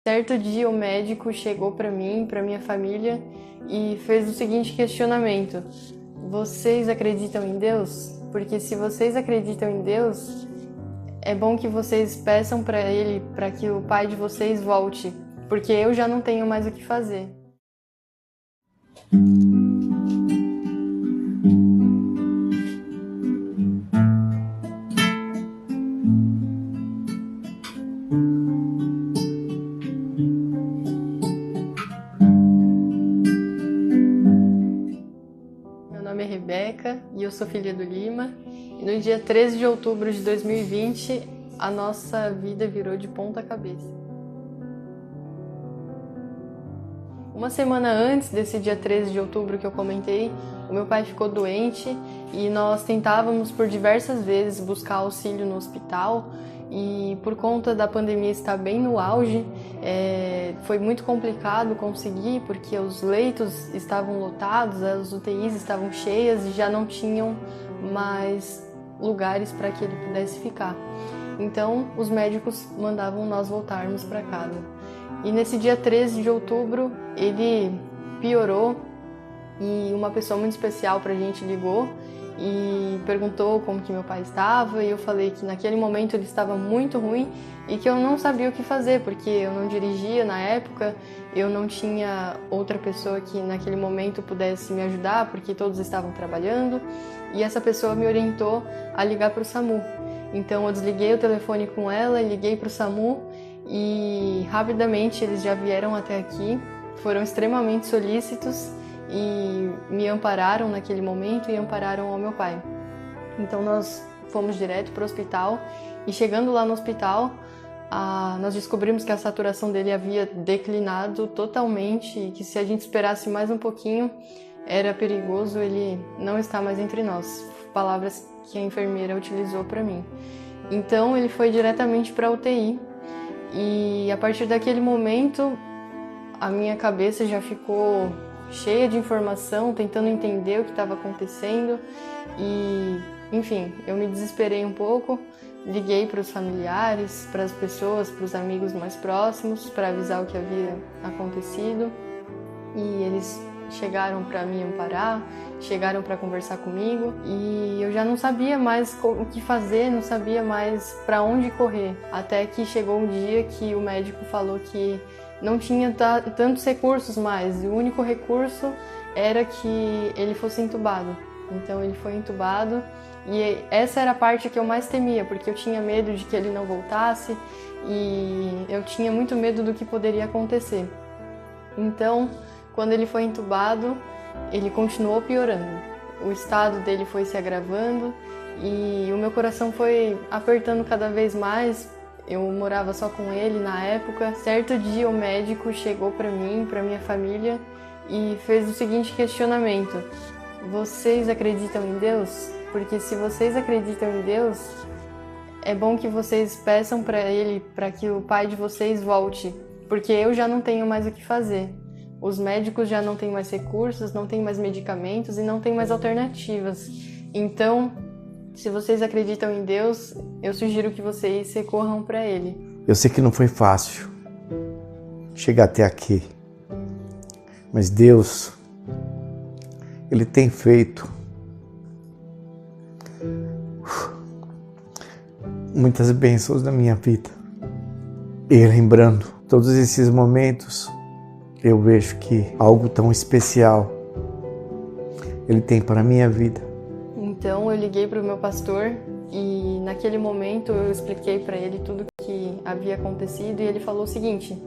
Certo dia o médico chegou para mim, para minha família e fez o seguinte questionamento: vocês acreditam em Deus? Porque se vocês acreditam em Deus, é bom que vocês peçam para Ele, para que o Pai de vocês volte, porque eu já não tenho mais o que fazer. Meu nome é Rebeca e eu sou filha do Lima. E no dia 13 de outubro de 2020, a nossa vida virou de ponta cabeça. Uma semana antes desse dia 13 de outubro que eu comentei, o meu pai ficou doente e nós tentávamos por diversas vezes buscar auxílio no hospital. E por conta da pandemia estar bem no auge, foi muito complicado conseguir, porque os leitos estavam lotados, as UTIs estavam cheias e já não tinham mais lugares para que ele pudesse ficar. Então os médicos mandavam nós voltarmos para casa. E nesse dia 13 de outubro ele piorou e uma pessoa muito especial para a gente ligou e perguntou como que meu pai estava, e eu falei que naquele momento ele estava muito ruim e que eu não sabia o que fazer, porque eu não dirigia na época, eu não tinha outra pessoa que naquele momento pudesse me ajudar, porque todos estavam trabalhando, e essa pessoa me orientou a ligar para o SAMU. Então eu desliguei o telefone com ela e liguei para o SAMU e rapidamente eles já vieram até aqui, foram extremamente solícitos e me ampararam naquele momento e ampararam ao meu pai. Então nós fomos direto para o hospital e chegando lá no hospital, nós descobrimos que a saturação dele havia declinado totalmente e que se a gente esperasse mais um pouquinho, era perigoso ele não estar mais entre nós. Palavras que a enfermeira utilizou para mim. Então ele foi diretamente para a UTI e a partir daquele momento a minha cabeça já ficou cheia de informação, tentando entender o que estava acontecendo e, enfim, eu me desesperei um pouco, liguei para os familiares, para as pessoas, para os amigos mais próximos, para avisar o que havia acontecido e eles chegaram para me amparar, chegaram para conversar comigo e eu já não sabia mais o que fazer, não sabia mais para onde correr, até que chegou um dia que o médico falou que não tinha tantos recursos mais, e o único recurso era que ele fosse entubado. Então ele foi entubado e essa era a parte que eu mais temia, porque eu tinha medo de que ele não voltasse e eu tinha muito medo do que poderia acontecer. Então, quando ele foi entubado, ele continuou piorando. O estado dele foi se agravando e o meu coração foi apertando cada vez mais. Eu morava só com ele na época. Certo dia o médico chegou para mim, para minha família e fez o seguinte questionamento: vocês acreditam em Deus? Porque se vocês acreditam em Deus, é bom que vocês peçam para Ele, para que o Pai de vocês volte, porque eu já não tenho mais o que fazer. Os médicos já não têm mais recursos, não têm mais medicamentos e não têm mais alternativas. Então, se vocês acreditam em Deus, eu sugiro que vocês recorram para Ele. Eu sei que não foi fácil chegar até aqui, mas Deus, Ele tem feito muitas bênçãos na minha vida. E lembrando todos esses momentos, eu vejo que algo tão especial Ele tem para a minha vida. Então eu liguei para o meu pastor e naquele momento eu expliquei para ele tudo que havia acontecido e ele falou o seguinte: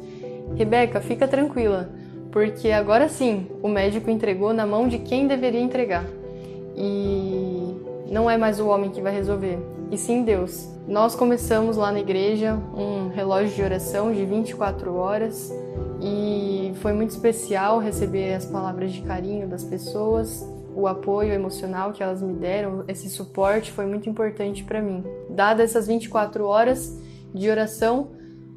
Rebeca, fica tranquila, porque agora sim o médico entregou na mão de quem deveria entregar. E não é mais o homem que vai resolver, e sim Deus. Nós começamos lá na igreja um relógio de oração de 24 horas e foi muito especial receber as palavras de carinho das pessoas, o apoio emocional que elas me deram, esse suporte foi muito importante para mim. Dadas essas 24 horas de oração,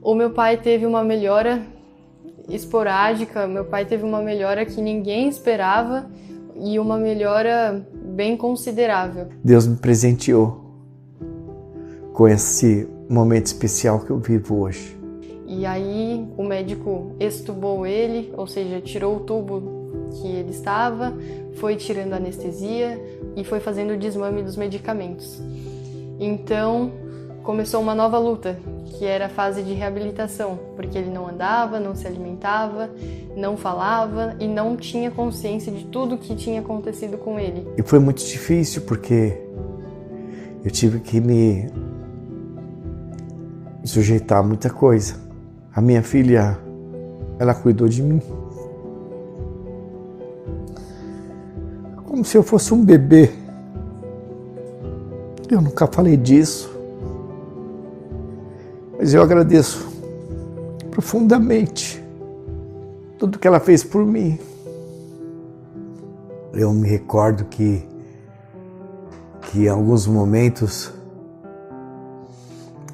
o meu pai teve uma melhora esporádica, meu pai teve uma melhora que ninguém esperava e uma melhora bem considerável. Deus me presenteou com esse momento especial que eu vivo hoje. E aí o médico extubou ele, ou seja, tirou o tubo que ele estava, foi tirando a anestesia e foi fazendo o desmame dos medicamentos. Então começou uma nova luta, que era a fase de reabilitação, porque ele não andava, não se alimentava, não falava e não tinha consciência de tudo que tinha acontecido com ele. E foi muito difícil porque eu tive que me sujeitar a muita coisa. A minha filha, ela cuidou de mim como se eu fosse um bebê. Eu nunca falei disso, mas eu agradeço profundamente tudo que ela fez por mim. Eu me recordo que em alguns momentos,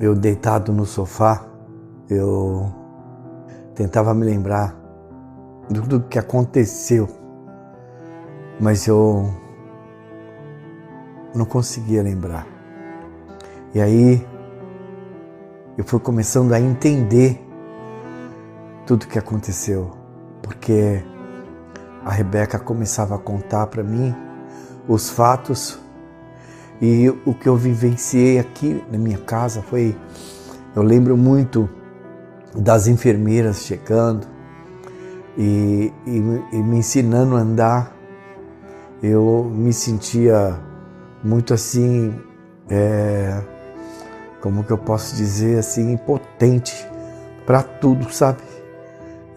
eu deitado no sofá, eu tentava me lembrar de tudo que aconteceu, mas eu não conseguia lembrar. E aí eu fui começando a entender tudo que aconteceu, porque a Rebeca começava a contar para mim os fatos, e o que eu vivenciei aqui na minha casa foi, eu lembro muito das enfermeiras chegando e me ensinando a andar. Eu me sentia muito assim, como que eu posso dizer assim, impotente para tudo, sabe?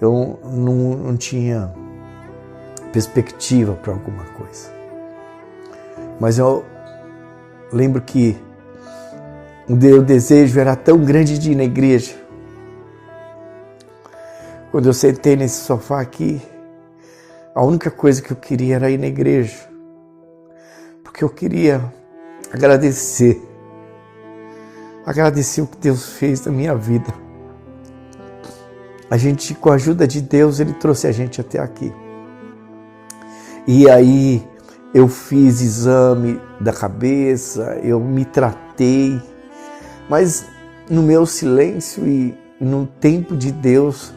Eu não tinha perspectiva para alguma coisa. Mas eu lembro que o desejo era tão grande de ir na igreja. Quando eu sentei nesse sofá aqui, a única coisa que eu queria era ir na igreja, porque eu queria agradecer o que Deus fez na minha vida. A gente, com a ajuda de Deus, Ele trouxe a gente até aqui. E aí eu fiz exame da cabeça, eu me tratei, mas no meu silêncio e no tempo de Deus,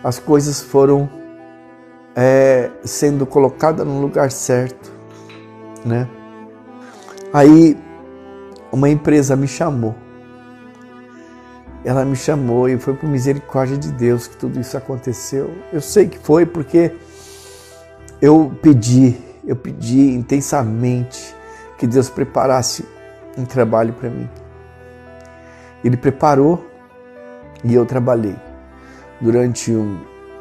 as coisas foram sendo colocadas no lugar certo, né? Aí uma empresa me chamou. Ela me chamou e foi por misericórdia de Deus que tudo isso aconteceu. Eu sei que foi porque eu pedi intensamente que Deus preparasse um trabalho para mim. Ele preparou e eu trabalhei durante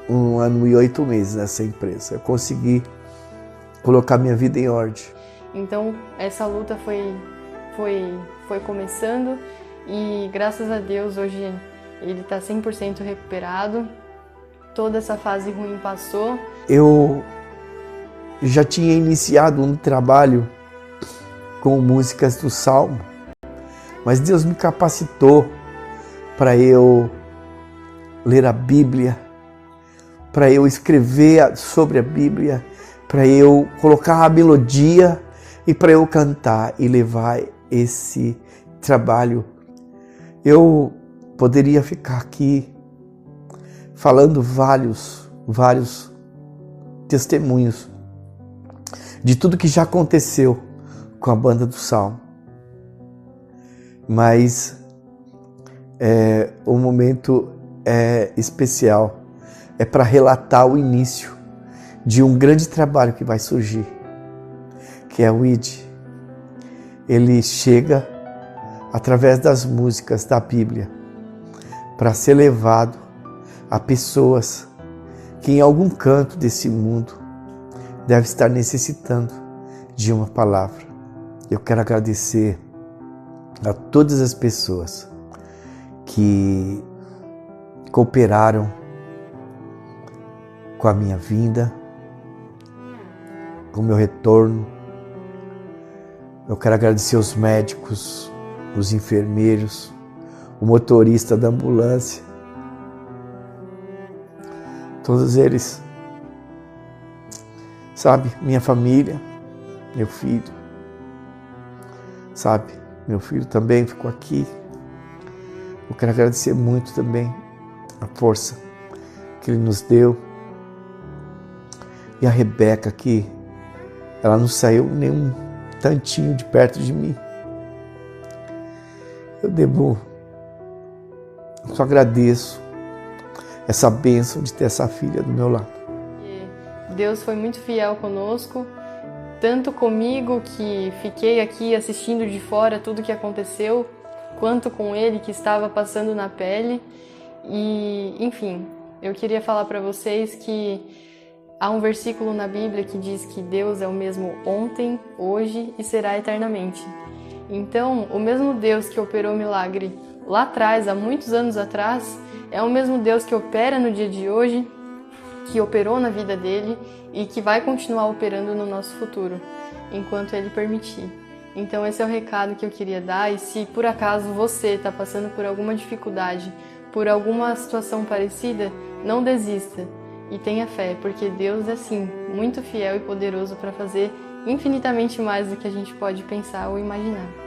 um ano e 8 meses nessa empresa. Eu consegui colocar minha vida em ordem. Então essa luta foi começando e graças a Deus hoje ele está 100% recuperado. Toda essa fase ruim passou. Eu já tinha iniciado um trabalho com músicas do Salmo, mas Deus me capacitou para eu ler a Bíblia, para eu escrever sobre a Bíblia, para eu colocar a melodia e para eu cantar e levar esse trabalho. Eu poderia ficar aqui falando vários testemunhos de tudo que já aconteceu com a banda do Salmo. Mas o momento especial é para relatar o início de um grande trabalho que vai surgir, que é o ID. Ele chega através das músicas da Bíblia para ser levado a pessoas que em algum canto desse mundo deve estar necessitando de uma palavra. Eu quero agradecer a todas as pessoas que cooperaram com a minha vinda, com o meu retorno. Eu quero agradecer os médicos, os enfermeiros, o motorista da ambulância, todos eles, sabe, minha família, meu filho, sabe, meu filho também ficou aqui. Eu quero agradecer muito também a força que Ele nos deu. E a Rebeca aqui, ela não saiu nem um tantinho de perto de mim. Só agradeço essa bênção de ter essa filha do meu lado. Deus foi muito fiel conosco, tanto comigo que fiquei aqui assistindo de fora tudo que aconteceu, quanto com ele que estava passando na pele. E, enfim, eu queria falar para vocês que há um versículo na Bíblia que diz que Deus é o mesmo ontem, hoje e será eternamente. Então, o mesmo Deus que operou o milagre lá atrás, há muitos anos atrás, é o mesmo Deus que opera no dia de hoje, que operou na vida dele e que vai continuar operando no nosso futuro, enquanto ele permitir. Então esse é o recado que eu queria dar, e se por acaso você está passando por alguma dificuldade, por alguma situação parecida, não desista e tenha fé, porque Deus é sim muito fiel e poderoso para fazer infinitamente mais do que a gente pode pensar ou imaginar.